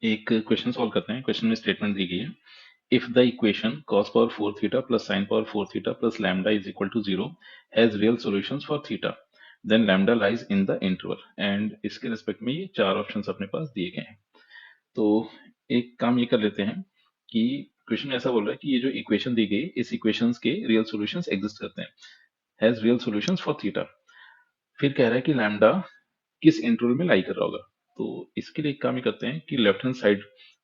एक question solve करते हैं। क्वेश्चन में स्टेटमेंट दी गई है, if the equation cos power 4 theta plus sin power 4 theta plus lambda is equal to 0 has real solutions for theta, then lambda lies in the interval. And इसके respect में ये चार ऑप्शंस अपने पास दिए गए हैं। तो एक काम ये कर लेते हैं कि क्वेश्चन में ऐसा बोल रहा है कि ये जो इक्वेशन दी गई, इस इक्वेशंस के रियल सॉल्यूशंस एग्जिस्ट करते हैं, has real solutions for theta. फिर कह रहा है कि लैम्डा किस इंटरवल में लाई कर रहा होगा। तो इसके लिए एक काम ही करते हैं कि लेफ्ट हैंड साइड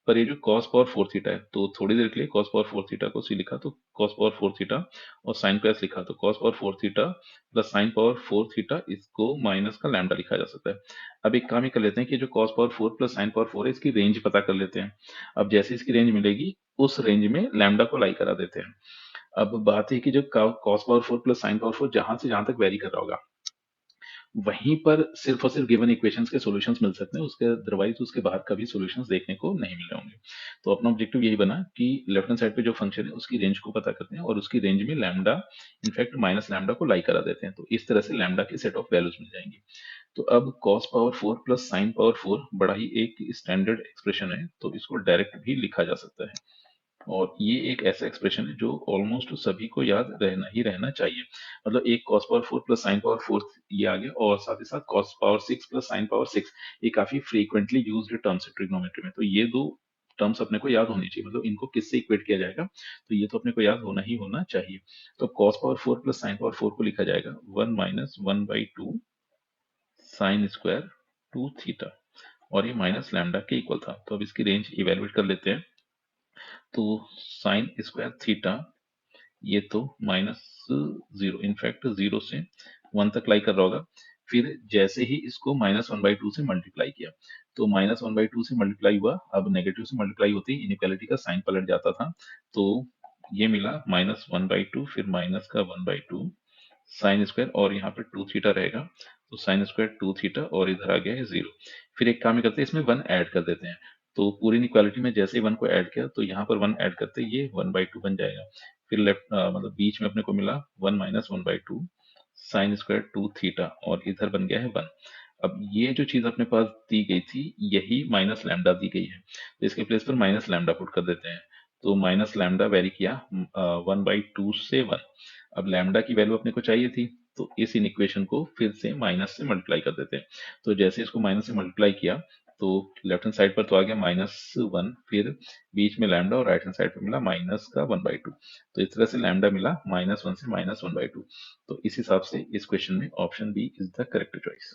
पर ये जो cos पावर 4 थीटा है, तो थोड़ी देर के लिए cos पावर 4 थीटा को सी लिखा तो cos पावर 4 थीटा, और sin को s लिखा तो cos power 4 theta plus sin power 4 theta, इसको माइनस का लैम्डा लिखा जा सकता है। अब एक काम ही कर लेते हैं कि जो cos power 4 plus sin power 4 है, इसकी रेंज पता कर लेते हैं। अब जैसे इसकी रेंज मिलेगी, उस रेंज में लैम्डा को लाई करा देते हैं। अब बात है कि जो cos power 4 plus sin power 4 जहां से जहां तक वेरी कर रहा होगा, वहीं पर सिर्फ और सिर्फ गिवन इक्वेशंस के सॉल्यूशंस मिल सकते हैं, उसके अदरवाइज उसके बाहर का भी सॉल्यूशंस देखने को नहीं मिल रहे होंगे। तो अपना ऑब्जेक्टिव यही बना कि लेफ्ट हैंड साइड पे जो फंक्शन है उसकी रेंज को पता करते हैं, और उसकी रेंज में लैम्डा, इनफैक्ट माइनस लैम्डा को लाई करा देते हैं। तो इस तरह से लैम्डा के सेट ऑफ वैल्यूज मिल जाएंगी। तो अब cos power 4 plus sin power 4 बड़ा ही एक स्टैंडर्ड एक्सप्रेशन है, तो इसको डायरेक्ट भी लिखा जा सकता है। और ये एक ऐसा एक्सप्रेशन है जो ऑलमोस्ट सभी को याद रहना ही रहना चाहिए। मतलब एक cos power 4 plus sin power 4 ये आ गया, और साथ ही साथ cos power 6 plus sin power 6, ये काफी फ्रीक्वेंटली यूज्ड टर्म्स है ट्रिग्नोमेट्री में। तो ये दो टर्म्स अपने को याद होनी चाहिए, मतलब इनको किससे इक्वेट किया जाएगा, तो ये तो अपने को याद होना ही होना चाहिए। तो cos power 4 plus sin power 4 को लिखा जाएगा 1 माइनस 1/2 साइन स्क्वायर 2 थीटा, और ये माइनस लैम्डा के इक्वल था। तो अब इसकी रेंज इवेलुएट कर लेते हैं। तो साइन स्क्वायर थीटा, ये तो माइनस 0, इनफैक्ट 0 से 1 तक लाई कर रहा होगा। फिर जैसे ही इसको -1/2 से मल्टीप्लाई किया, तो -1/2 से मल्टीप्लाई हुआ। अब नेगेटिव से मल्टीप्लाई होते ही इनइक्वालिटी का साइन पलट जाता था। तो ये मिला -1/2, फिर माइनस का 1/2 साइन स्क्वायर, और यहाँ पे 2 थीटा रहेगा। तो साइन स्क्वायर 2 थीटा, और इधर आ गया है 0। फिर एक काम ही करते हैं, इसमें 1 ऐड कर देते हैं। तो पूरी इनइक्वालिटी में जैसे ही 1 को ऐड किया, तो यहाँ पर 1 ऐड करते ही ये 1/2 बन जाएगा। फिर लेफ्ट मतलब बीच में अपने को मिला 1 माइनस 1/2 साइन स्क्वायर 2 थीटा, और इधर बन गया है 1। अब ये जो चीज अपने पास दी गई थी, यही माइनस लैम्डा दी गई है, तो इसके प्लेस पर माइनस लैम्डा पुट कर देते हैं। तो माइनस लैम्डा वेरी किया 1/2 से 1। अब लैम्डा की वैल्यू अपने को चाहिए थी, तो इस इन इक्वेशन को फिर से माइनस से मल्टीप्लाई कर देते हैं। तो जैसे इसको माइनस से मल्टीप्लाई किया, तो लेफ्ट हैंड साइड पर तो आ गया -1, फिर बीच में लैम्डा, और राइट हैंड साइड पे मिला माइनस का 1/2। तो इस तरह से लैम्डा मिला -1 से -1/2। तो इस हिसाब से इस क्वेश्चन में option B is the correct choice.